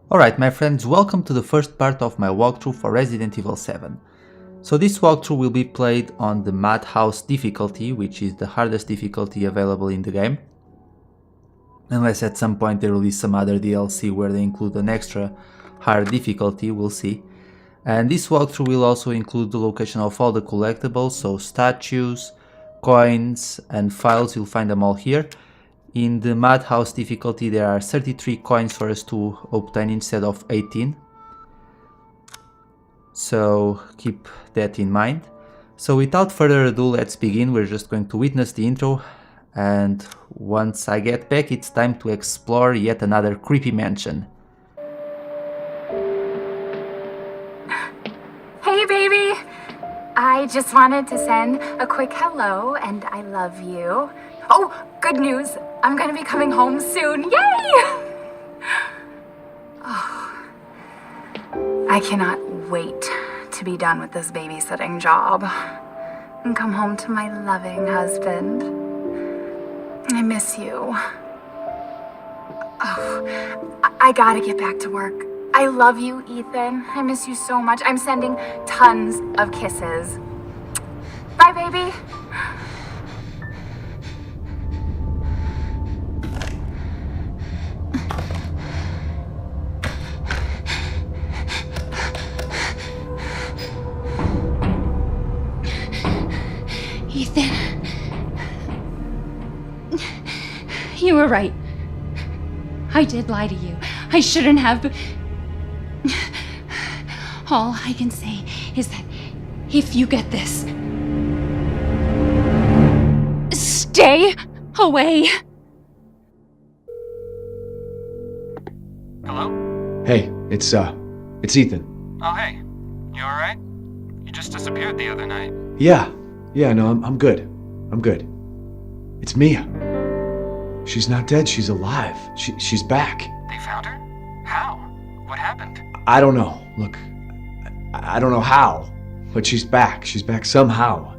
Alright my friends, welcome to the first part of my walkthrough for Resident Evil 7. So this walkthrough will be played on the Madhouse Difficulty, which is the hardest difficulty available in the game. Unless at some point they release some other DLC where they include an extra hard difficulty, we'll see. And this walkthrough will also include the location of all the collectibles, so statues, coins and files, you'll find them all here. In the Madhouse difficulty there are 33 coins for us to obtain instead of 18. So keep that in mind. So without further ado, let's begin. We're just going to witness the intro, and once I get back it's time to explore yet another creepy mansion. Hey baby! I just wanted to send a quick hello and I love you. Oh, good news! I'm gonna be coming home soon. Yay! Oh, I cannot wait to be done with this babysitting job and come home to my loving husband. I miss you. Oh, I gotta get back to work. I love you, Ethan. I miss you so much. I'm sending tons of kisses. Bye, baby. Ethan. You were right. I did lie to you. I shouldn't have, but all I can say is that if you get this, stay away. Hello? Hey, it's Ethan. Oh, hey. You alright? You just disappeared the other night. Yeah, no, I'm good. I'm good. It's Mia. She's not dead, she's alive. She's back. They found her? How? What happened? I don't know. Look, I don't know how, but she's back. She's back somehow.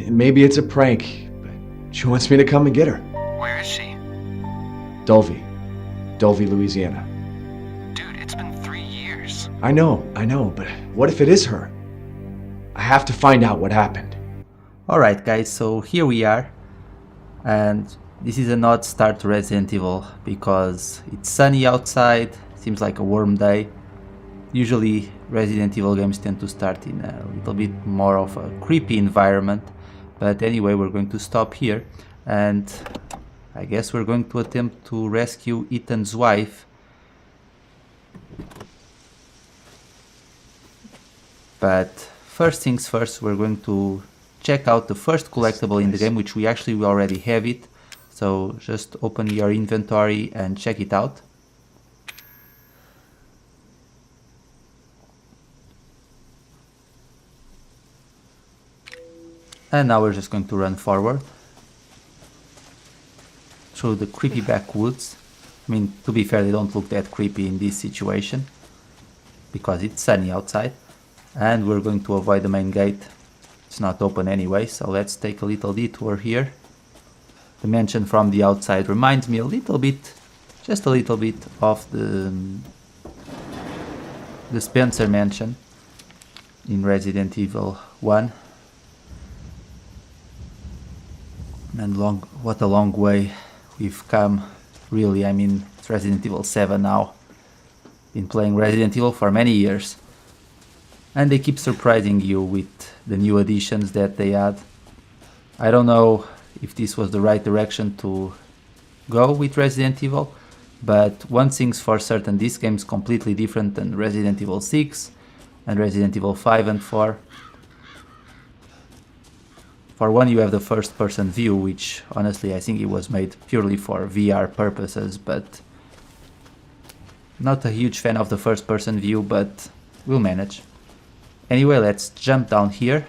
Maybe it's a prank, but she wants me to come and get her. Where is she? Dulvey, Louisiana. Dude, it's been 3 years. I know, but what if it is her? I have to find out what happened. Alright guys, so here we are, and this is an odd start to Resident Evil because it's sunny outside, seems like a warm day. Usually Resident Evil games tend to start in a little bit more of a creepy environment, but anyway, we're going to stop here and I guess we're going to attempt to rescue Ethan's wife. But first things first, we're going to check out the first collectible in the game, which we already have it. So just open your inventory and check it out. And now we're just going to run forward through the creepy backwoods. I mean, to be fair, they don't look that creepy in this situation because it's sunny outside. And we're going to avoid the main gate. It's not open anyway, so let's take a little detour here. The mansion from the outside reminds me a little bit, just a little bit, of the Spencer mansion in Resident Evil 1. And what a long way we've come, really. I mean, it's Resident Evil 7 now. Been playing Resident Evil for many years. And they keep surprising you with the new additions that they add. I don't know if this was the right direction to go with Resident Evil, but one thing's for certain, this game's completely different than Resident Evil 6 and Resident Evil 5 and 4. For one, you have the first person view, which honestly I think it was made purely for VR purposes, but not a huge fan of the first person view, but we'll manage. Anyway, let's jump down here.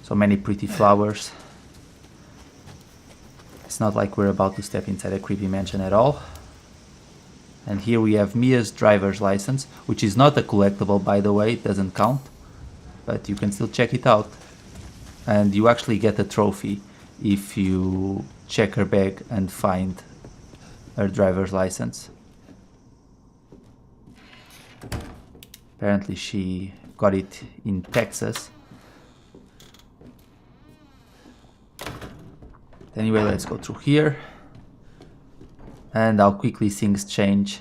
So many pretty flowers. It's not like we're about to step inside a creepy mansion at all. And here we have Mia's driver's license, which is not a collectible, by the way, it doesn't count. But you can still check it out. And you actually get a trophy if you check her bag and find her driver's license. Apparently she got it in Texas. Anyway, let's go through here. And how quickly things change.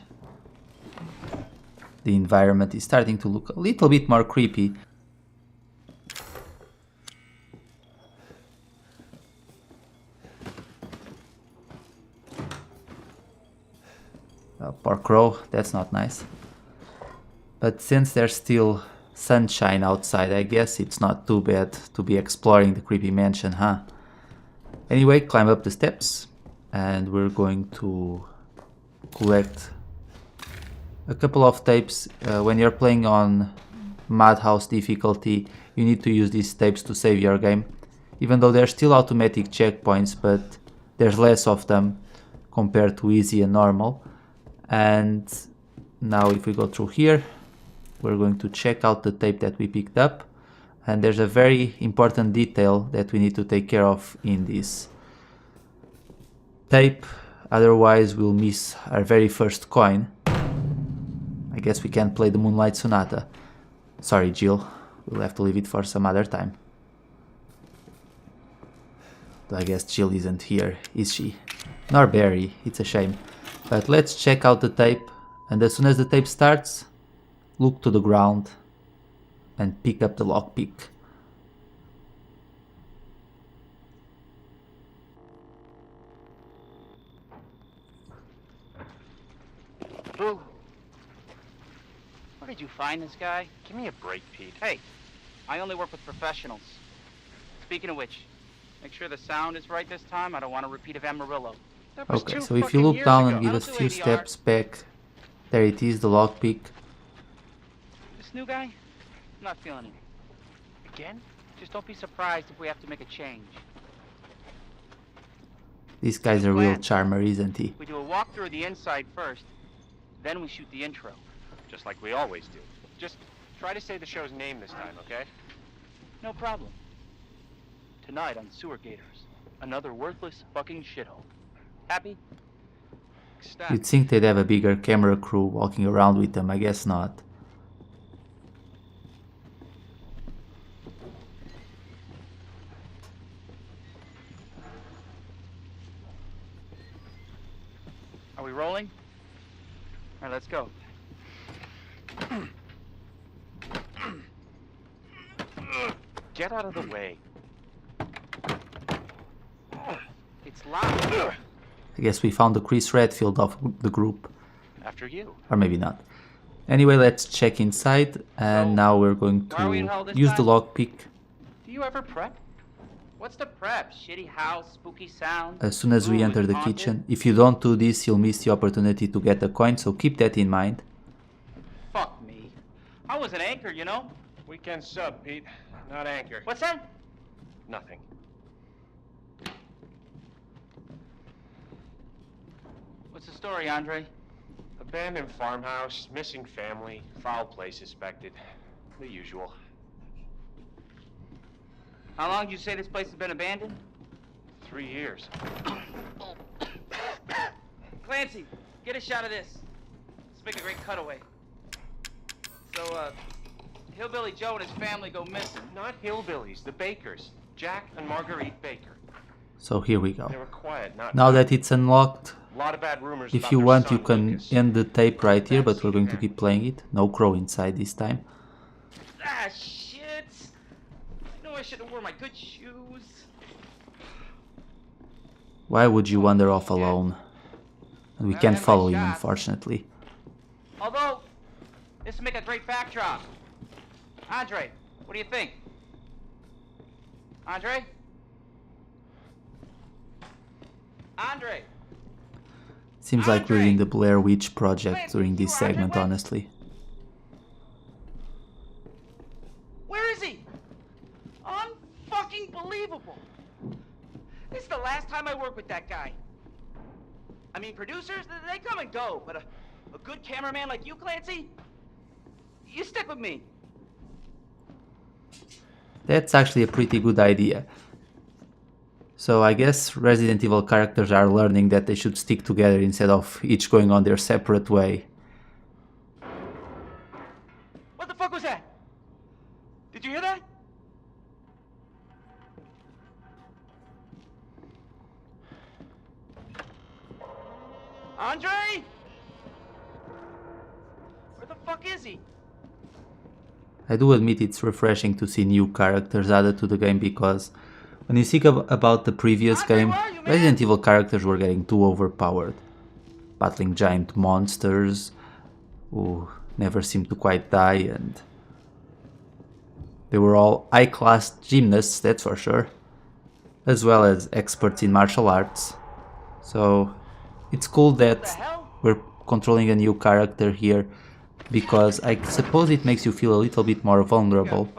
The environment is starting to look a little bit more creepy. Poor crow, that's not nice. But since there's still sunshine outside, I guess it's not too bad to be exploring the creepy mansion, huh? Anyway, climb up the steps and we're going to collect a couple of tapes. When you're playing on Madhouse Difficulty, you need to use these tapes to save your game. Even though there's still automatic checkpoints, but there's less of them compared to easy and normal. And now if we go through here, we're going to check out the tape that we picked up. And there's a very important detail that we need to take care of in this tape. Otherwise we'll miss our very first coin. I guess we can't play the Moonlight Sonata. Sorry, Jill. We'll have to leave it for some other time. Though I guess Jill isn't here, is she? Nor Barry. It's a shame. But let's check out the tape. And as soon as the tape starts, look to the ground and pick up the lockpick. Boo! Where did you find this guy? Give me a break, Pete. Hey, I only work with professionals. Speaking of which, make sure the sound is right this time. I don't want a repeat of Amarillo. That was Okay, 2 so if you fucking look years down ago. and give I us a don't few do ADR. steps back, there it is, the lockpick. This new guy? I'm not feeling it. Again? Just don't be surprised if we have to make a change. This guy's a real Plan. charmer, isn't he? We do a walkthrough of the inside first, then we shoot the intro. Just like we always do. Just try to say the show's name this time, okay? No problem. Tonight on Sewer Gators, another worthless fucking shithole. Happy? Ecstatic. You'd think they'd have a bigger camera crew walking around with them, I guess not. Are we rolling? All right, let's go. Get out of the way. It's loud. I guess we found the Chris Redfield of the group. After you. Or maybe not. Anyway, let's check inside. And So, now we're going why are we in hell to this use the time? lockpick. Do you ever prep? What's the prep? Shitty house, spooky sound? As soon as we Ooh, enter it's the haunted? kitchen. If you don't do this, you'll miss the opportunity to get a coin, so keep that in mind. Fuck me. I was an anchor, you know? Weekend sub, Pete. Not anchor. What's that? Nothing. What's the story, Andre? Abandoned farmhouse, missing family, foul play suspected. The usual. How long did you say this place has been abandoned? 3 years. Clancy, get a shot of this. Let's make a great cutaway. So, Hillbilly Joe and his family go missing. Not hillbillies, the Bakers. Jack and Marguerite Baker. So here we go. They were quiet, not Now that it's unlocked, a lot of bad rumors if about you their want, son, you can Lucas. end the tape right here, but we're going to keep playing it. No crow inside this time. Ah, shit! I know I should have worn my good shoes. Why would you wander off alone? And we Well, can't I had my follow you, shot. unfortunately. Although, this would make a great backdrop. Andre, what do you think? Andre? Andre? Seems like we're in Andre! the Blair Witch Project during this You Andre, segment, what? honestly. Where is he? Unfucking believable. This is the last time I work with that guy. I mean, producers, they come and go, but a good cameraman like you, Clancy, you stick with me. That's actually a pretty good idea. So I guess Resident Evil characters are learning that they should stick together instead of each going on their separate way. What the fuck was that? Did you hear that? Andre? Where the fuck is he? I do admit it's refreshing to see new characters added to the game, because when you think about the previous game, Resident Evil characters were getting too overpowered. Battling giant monsters who never seemed to quite die, and they were all high-class gymnasts, that's for sure, as well as experts in martial arts. So it's cool that we're controlling a new character here, because I suppose it makes you feel a little bit more vulnerable,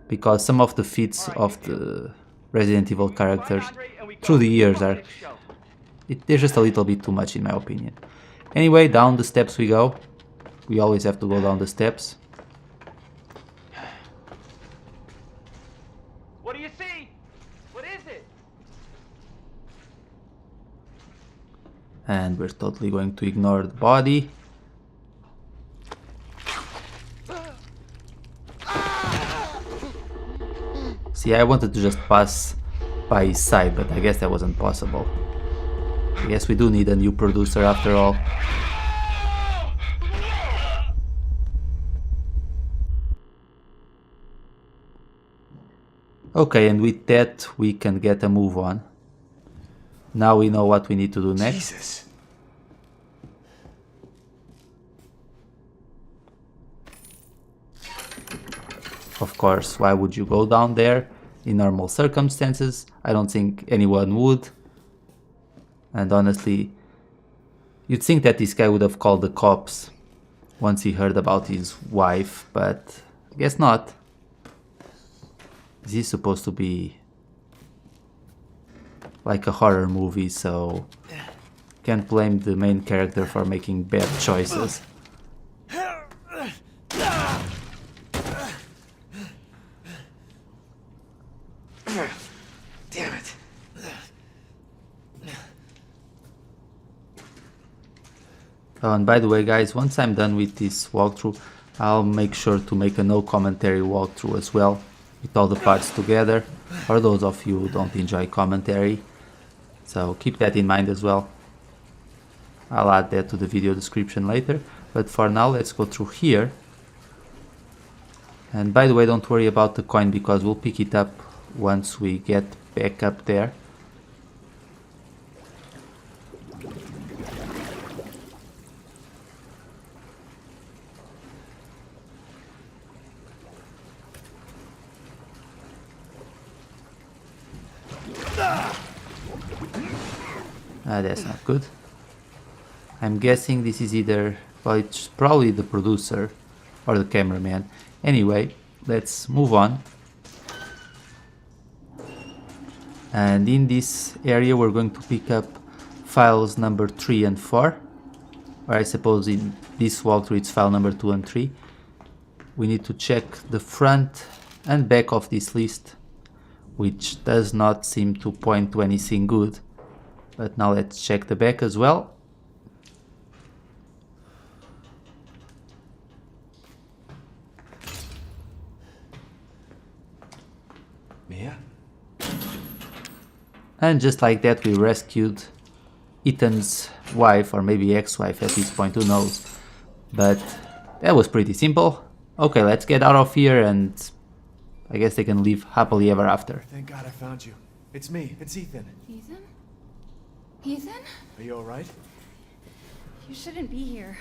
because some of the feats of the Resident Evil characters through the years are... they're just a little bit too much in my opinion. Anyway, down the steps we go. We always have to go down the steps. What do you see? What is it? And we're totally going to ignore the body. See, I wanted to just pass by his side, but I guess that wasn't possible. I guess we do need a new producer after all. Okay, and with that we can get a move on. Now we know what we need to do next. Jesus. Of course, why would you go down there in normal circumstances? I don't think anyone would. And honestly, you'd think that this guy would have called the cops once he heard about his wife, but I guess not. Is he supposed to be like a horror movie, so can't blame the main character for making bad choices. Damn it. Oh, and by the way guys, once I'm done with this walkthrough, I'll make sure to make a no commentary walkthrough as well, with all the parts together, for those of you who don't enjoy commentary. So keep that in mind as well. I'll add that to the video description later, but for now let's go through here. And by the way, don't worry about the coin, because we'll pick it up once we get back up there. That's not good. I'm guessing this is either, well, it's probably the producer or the cameraman. Anyway, let's move on. And in this area we're going to pick up files number 3 and 4. Or I suppose in this walkthrough it's file number 2 and 3. We need to check the front and back of this list, which does not seem to point to anything good. But now let's check the back as well. Mia? And just like that we rescued Ethan's wife, or maybe ex-wife at this point, who knows. But that was pretty simple. Okay, let's get out of here, and I guess they can live happily ever after. Thank God I found you. It's me. It's Ethan. Ethan? Ethan? Are you alright? You shouldn't be here.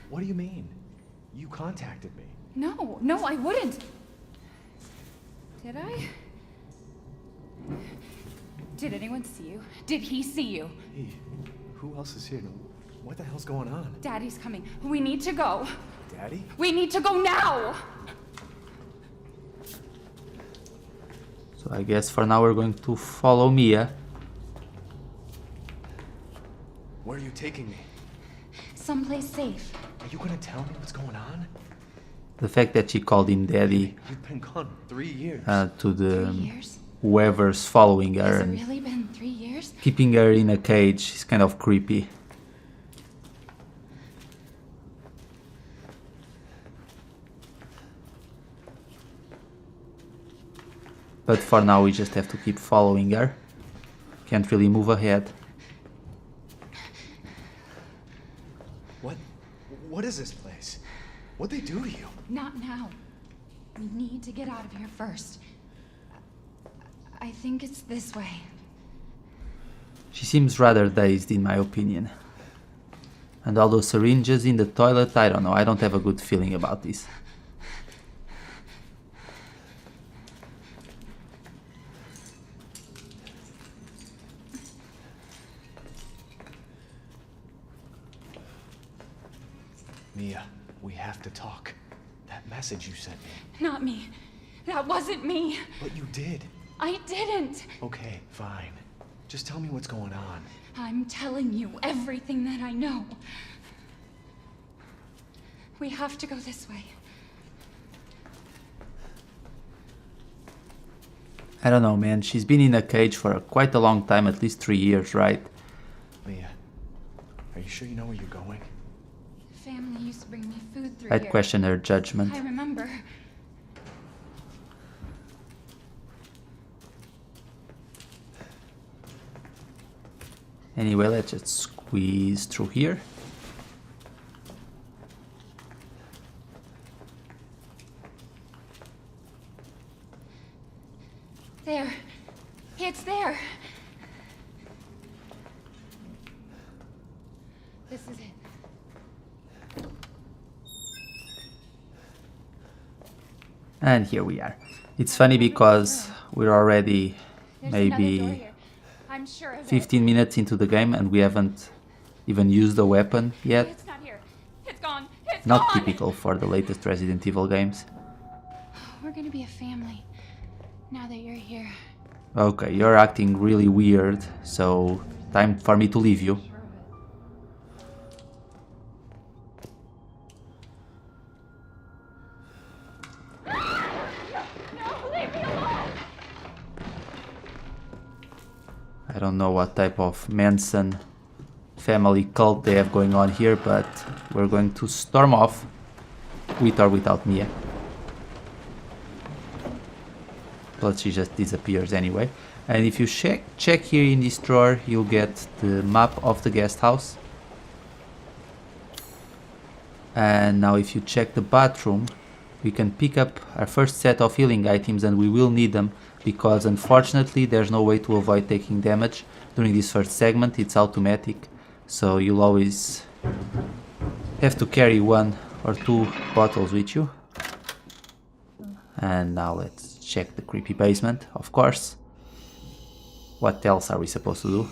What do you mean? You contacted me. No, I wouldn't. Did I? Did anyone see you? Did he see you? Hey, who else is here? What the hell's going on? Daddy's coming. We need to go. Daddy? We need to go now! So I guess for now we're going to follow Mia. Where are you taking me? Someplace safe. Are you gonna tell me what's going on? The fact that she called him daddy You've been gone 3 years. to the 3 years? whoever's following her, Has it and really been 3 years? keeping her in a cage is kind of creepy. But for now we just have to keep following her. Can't really move ahead. What is this place? What'd they do to you? Not now. We need to get out of here first. I think it's this way. She seems rather dazed in my opinion. And all those syringes in the toilet, I don't know, I don't have a good feeling about this. Mia, we have to talk. That message you sent me. Not me. That wasn't me. But you did. I didn't. Okay, fine. Just tell me what's going on. I'm telling you everything that I know. We have to go this way. I don't know, man, she's been in a cage for quite a long time, at least 3 years, right? Mia, are you sure you know where you're going? Family used to bring me food through I'd here. question her judgment. I remember. Anyway, let's just squeeze through here. There. It's there. This is it. And here we are. It's funny because we're already There's another door maybe here. I'm sure of it. 15 minutes into the game and we haven't even used a weapon yet. It's not here. It's gone. It's Not gone. typical for the latest Resident Evil games. We're gonna be a family now that you're here. Okay, you're acting really weird, so time for me to leave you. No, leave me alone. I don't know what type of Manson family cult they have going on here, but we're going to storm off with or without Mia. But she just disappears anyway. And if you check here in this drawer, you'll get the map of the guest house. And now if you check the bathroom, we can pick up our first set of healing items, and we will need them because unfortunately there's no way to avoid taking damage during this first segment. It's automatic, so you'll always have to carry 1 or 2 bottles with you. And now let's check the creepy basement, of course. What else are we supposed to do?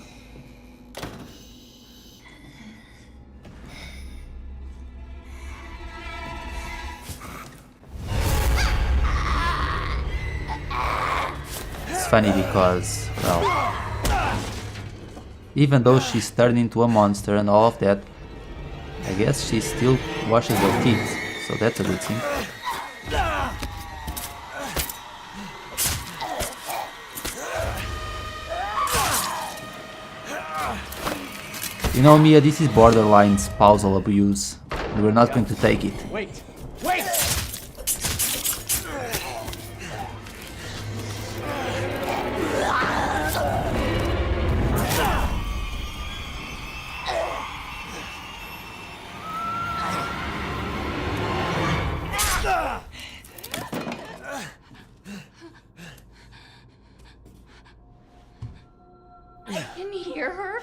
It's funny because, well, even though she's turned into a monster and all of that, I guess she still washes her teeth, so that's a good thing. You know, Mia, this is borderline spousal abuse, and we're not going to take it. Wait! Wait! I can hear her.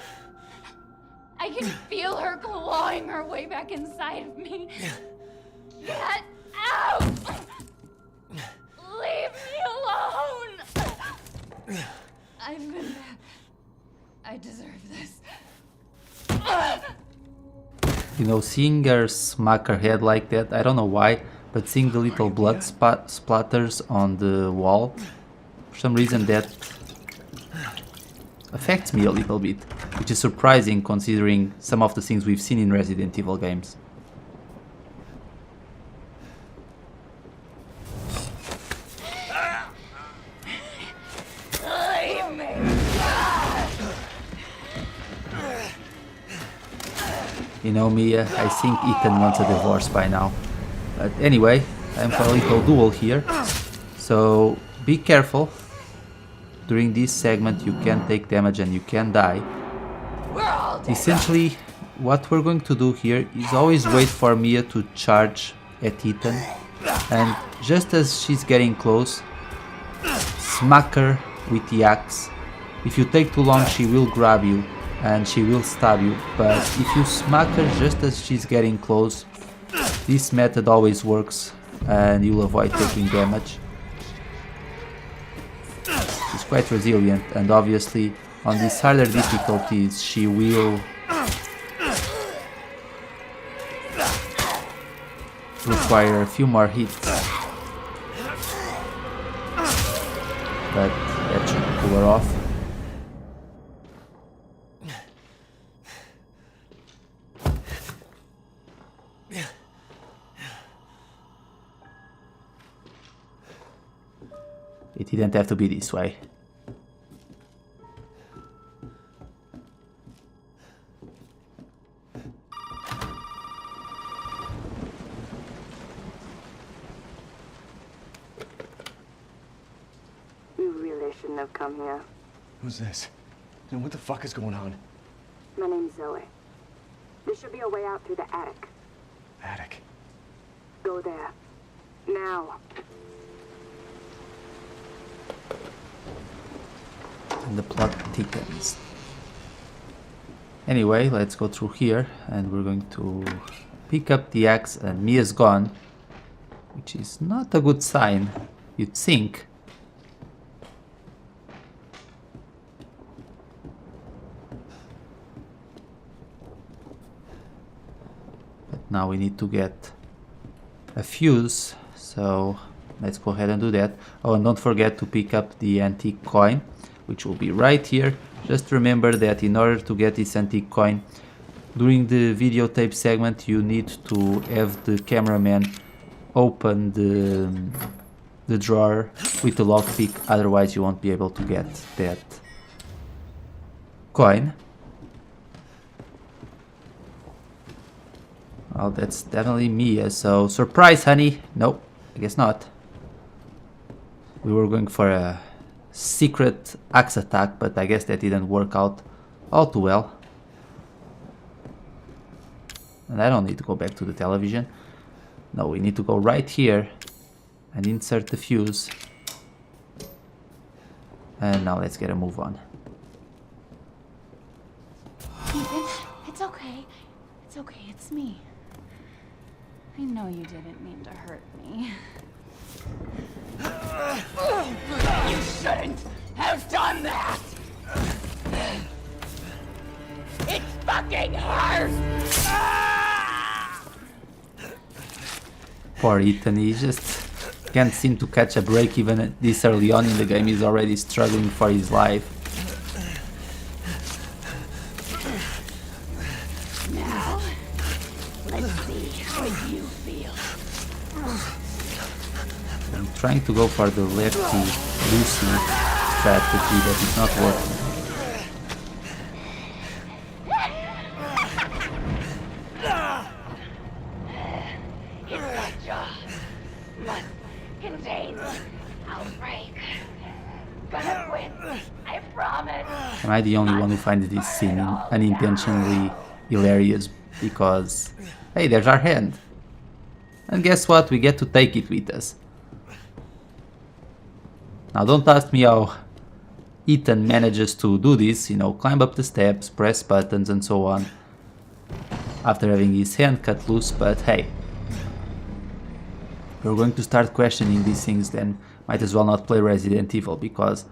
I can feel her clawing her way back inside of me. Get out! Leave me alone! I've been bad. I deserve this. You know, seeing her smack her head like that, I don't know why, but seeing the little blood splatters on the wall, for some reason that affects me a little bit, which is surprising considering some of the things we've seen in Resident Evil games. You know, Mia, I think Ethan wants a divorce by now. But anyway, I'm for a little duel here. So be careful. During this segment you can take damage and you can die. Essentially, what we're going to do here is always wait for Mia to charge at Ethan. And just as she's getting close, smack her with the axe. If you take too long, she will grab you and she will stab you, but if you smack her just as she's getting close, this method always works and you'll avoid taking damage. She's quite resilient, and obviously on these harder difficulties she will require a few more hits, but that should pull her off. It didn't have to be this way. You really shouldn't have come here. Who's this? And what the fuck is going on? My name's Zoe. There should be a way out through the attic. Attic. Go there. Now. And the plot thickens. Anyway, let's go through here and we're going to pick up the axe, and Mia's gone, which is not a good sign, you'd think. But now we need to get a fuse, so let's go ahead and do that. Oh, and don't forget to pick up the antique coin, which will be right here. Just remember that in order to get this antique coin, during the videotape segment you need to have the cameraman open the drawer with the lockpick, otherwise you won't be able to get that coin. Well, that's definitely Mia, so surprise, honey. Nope, I guess not. We were going for a secret axe attack, but I guess that didn't work out all too well. And I don't need to go back to the television. No, we need to go right here and insert the fuse. And now let's get a move on. Ethan, it's okay. It's okay, it's me. I know you didn't mean to hurt me. You shouldn't have done that! It fucking hurts! Poor Ethan, he just can't seem to catch a break even this early on in the game. He's already struggling for his life. Now, let's see how you feel. I'm trying to go for the lefty-loosey strategy, but it's not working. It's my job. Must contain outbreak. Gonna win. I promise. Am I the only one who finds this scene unintentionally hilarious? Because, hey, there's our hand. And guess what? We get to take it with us. Now don't ask me how Ethan manages to do this, you know, climb up the steps, press buttons and so on, after having his hand cut loose, but hey. If we're going to start questioning these things, then might as well not play Resident Evil, because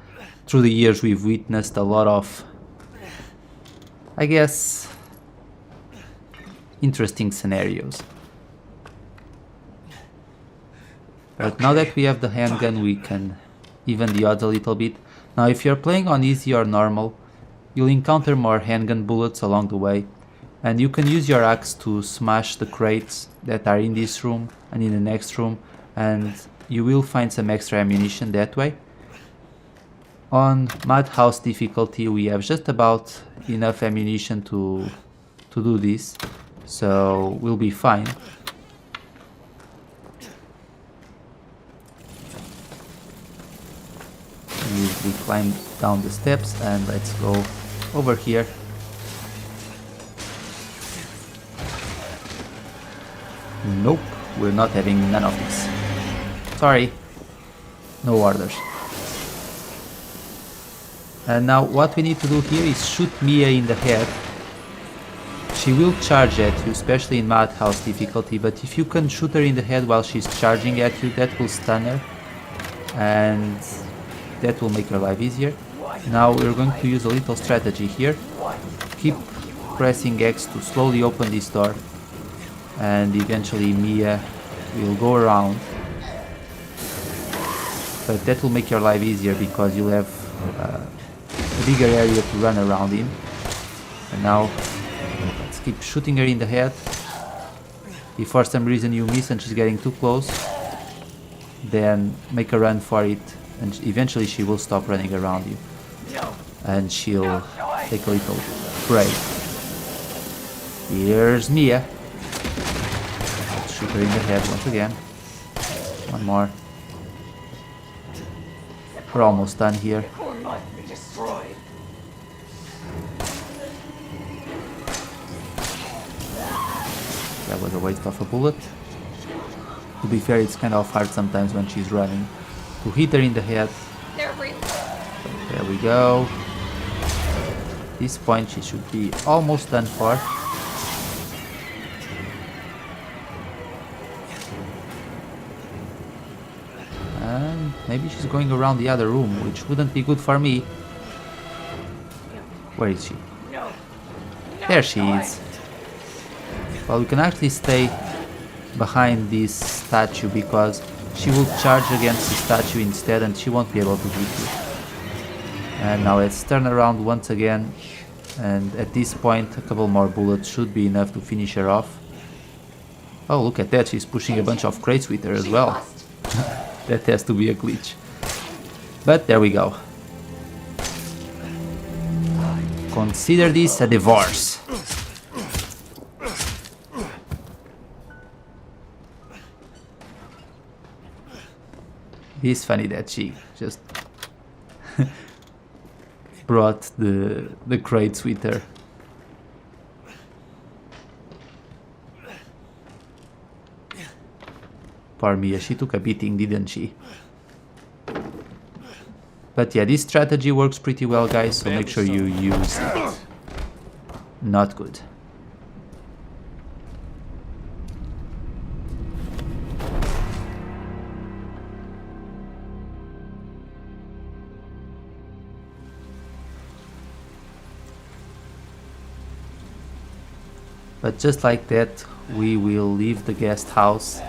through the years we've witnessed a lot of, I guess, interesting scenarios. But now that we have the handgun, we can even the odds a little bit. Now if you're playing on easy or normal, you'll encounter more handgun bullets along the way, and you can use your axe to smash the crates that are in this room and in the next room, and you will find some extra ammunition that way. On Madhouse Difficulty we have just about enough ammunition to do this, So we'll be fine. We climb down the steps and let's go over here. Nope, we're not having none of this. Sorry, no orders. And now what we need to do here is shoot Mia in the head. She will charge at you, especially in Madhouse difficulty, but if you can shoot her in the head while she's charging at you, that will stun her. And that will make her life easier. Now we're going to use a little strategy here. Keep pressing X to slowly open this door. And eventually Mia will go around. But that will make your life easier because you'll have a bigger area to run around in. And now let's keep shooting her in the head. If for some reason you miss and she's getting too close, then make a run for it, and eventually she will stop running around you. And she'll take a little break. Here's Mia. Let's shoot her in the head once again. One more. We're almost done here. That was a waste of a bullet. To be fair, it's kind of hard sometimes when she's running to hit her in the head. There we go. At this point she should be almost done for. And maybe she's going around the other room, which wouldn't be good for me. Where is she? There she is. Well, we can actually stay behind this statue because she will charge against the statue instead and she won't be able to hit you. And now let's turn around once again, and at this point a couple more bullets should be enough to finish her off. Oh, look at that, she's pushing a bunch of crates with her as well. That has to be a glitch. But there we go. Consider this a divorce. It's funny that she just brought the crates with her. Poor Mia, she took a beating, didn't she? But yeah, this strategy works pretty well, guys, so make sure you use it. Not good. But just like that, we will leave the guest house.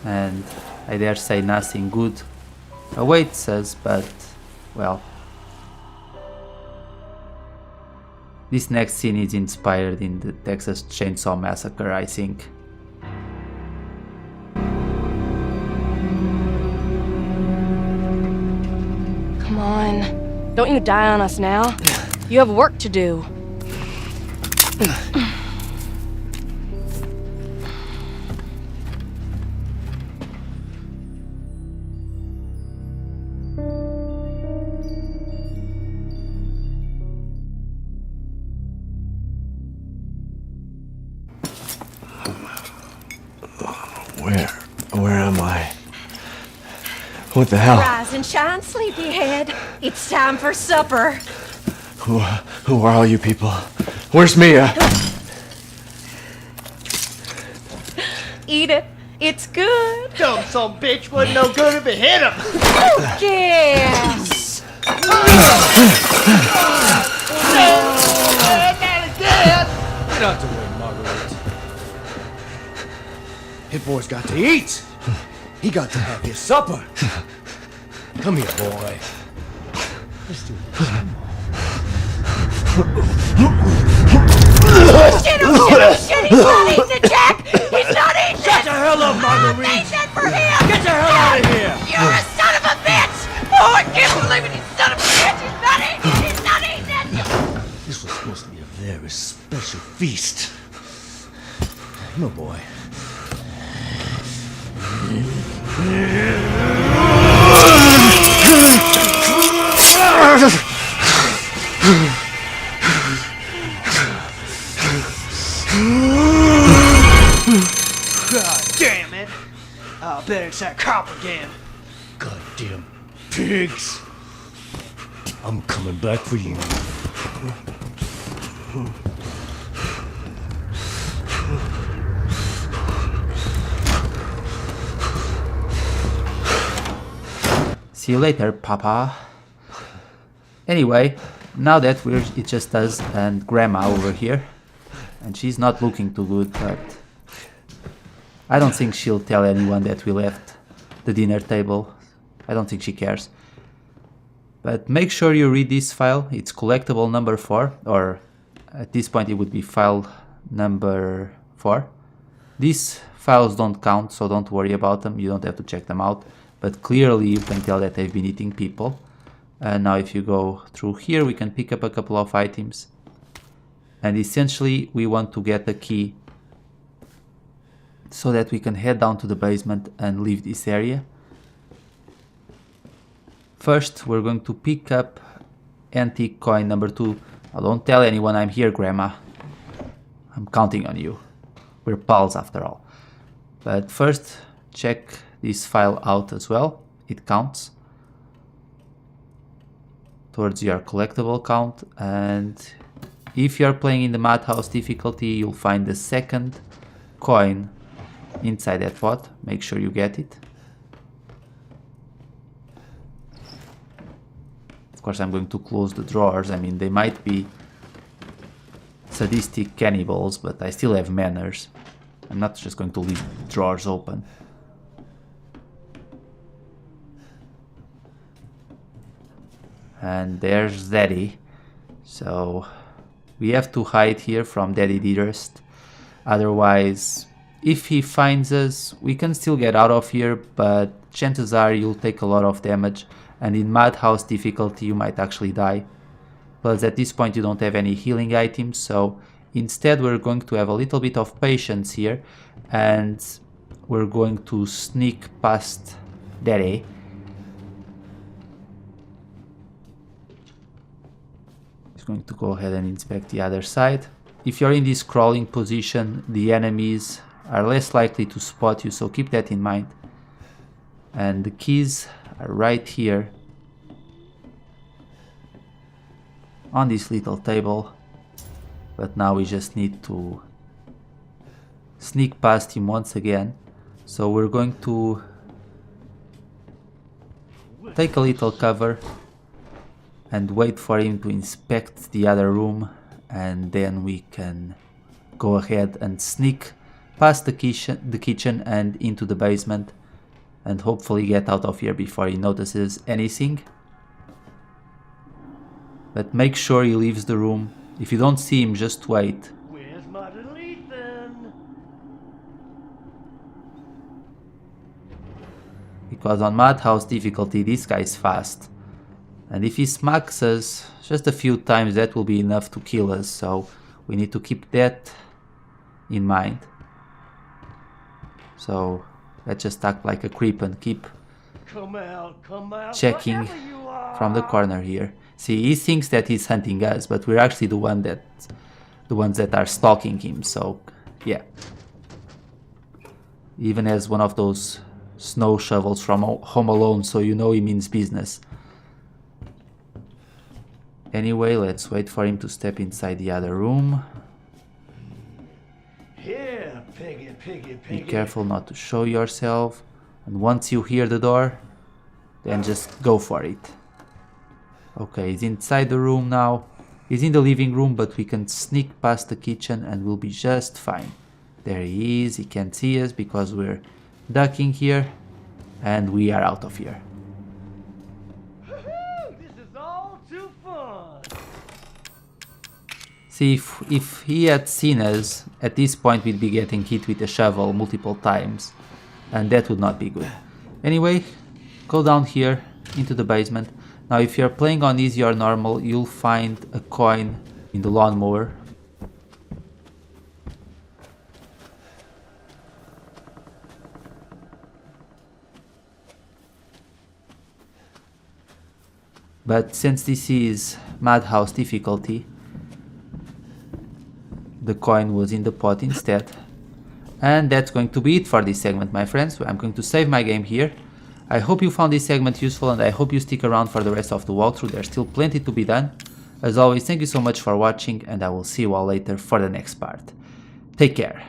And I dare say nothing good awaits us, but, well, this next scene is inspired in the Texas Chainsaw Massacre, I think. Come on, don't you die on us now. You have work to do. Where am I? What the hell? Rise and shine, sleepyhead. It's time for supper. Who are all you people? Where's Mia? Eat it. It's good. Dumb son bitch wasn't no good if it hit him. Yes. Get out the way, Marguerite. Hit boy's got to eat. He got to have his supper. Come here, boy. Let's do this. Shit, he's not eating it, Jack! He's not eating it! Shut the hell up, Marguerite! I made that for him! Get the hell out of here! You're a son of a bitch! Oh, I can't believe it, you son of a bitch! He's not eating it! He's not eating it! This was supposed to be a there is special feast. No boy. God damn it! I'll bet it's that cop again. Goddamn pigs. I'm coming back for you. See you later, Papa. Anyway, now that it's just us and Grandma over here, and she's not looking too good, but I don't think she'll tell anyone that we left the dinner table. I don't think she cares. But make sure you read this file. It's collectible number 4, or at this point it would be file number 4. These files don't count, so don't worry about them. You don't have to check them out. But clearly you can tell that they've been eating people. And now if you go through here, we can pick up a couple of items. And essentially we want to get a key so that we can head down to the basement and leave this area. First, we're going to pick up antique coin number 2. Now, don't tell anyone I'm here, Grandma. I'm counting on you. We're pals after all. But first, check this file out as well. It counts towards your collectible count. And if you're playing in the Madhouse difficulty, you'll find the second coin inside that pot. Make sure you get it. Of course, I'm going to close the drawers. I mean, they might be sadistic cannibals, but I still have manners. I'm not just going to leave drawers open. And there's Daddy. So we have to hide here from Daddy Dearest. Otherwise, if he finds us, we can still get out of here, but chances are you'll take a lot of damage. And in Madhouse difficulty you might actually die. Plus at this point you don't have any healing items, so instead we're going to have a little bit of patience here. And we're going to sneak past Daddy. He's going to go ahead and inspect the other side. If you're in this crawling position, the enemies are less likely to spot you, so keep that in mind. And the keys are right here on this little table, but now we just need to sneak past him once again. So we're going to take a little cover and wait for him to inspect the other room, and then we can go ahead and sneak past the kitchen and into the basement, and hopefully get out of here before he notices anything. But make sure he leaves the room. If you don't see him, just wait. Where's my little Ethan? Because on Madhouse difficulty, this guy's fast. And if he smacks us just a few times, that will be enough to kill us. So we need to keep that in mind. So let's just act like a creep and keep Come out, checking from the corner here. See, he thinks that he's hunting us, but we're actually the ones that are stalking him. So yeah, he even has one of those snow shovels from Home Alone, so you know he means business. Anyway, let's wait for him to step inside the other room. Here, piggy, piggy, piggy. Be careful not to show yourself. And once you hear the door, then just go for it. Okay, he's inside the room now. He's in the living room, but we can sneak past the kitchen and we'll be just fine. There he is. He can't see us because we're ducking here. And we are out of here. This is all too fun. See, if he had seen us, at this point we'd be getting hit with a shovel multiple times. And that would not be good. Anyway, go down here into the basement. Now if you're playing on easy or normal, you'll find a coin in the lawnmower. But since this is Madhouse Difficulty, the coin was in the pot instead. And that's going to be it for this segment, my friends. I'm going to save my game here. I hope you found this segment useful, and I hope you stick around for the rest of the walkthrough. There's still plenty to be done. As always, thank you so much for watching, and I will see you all later for the next part. Take care.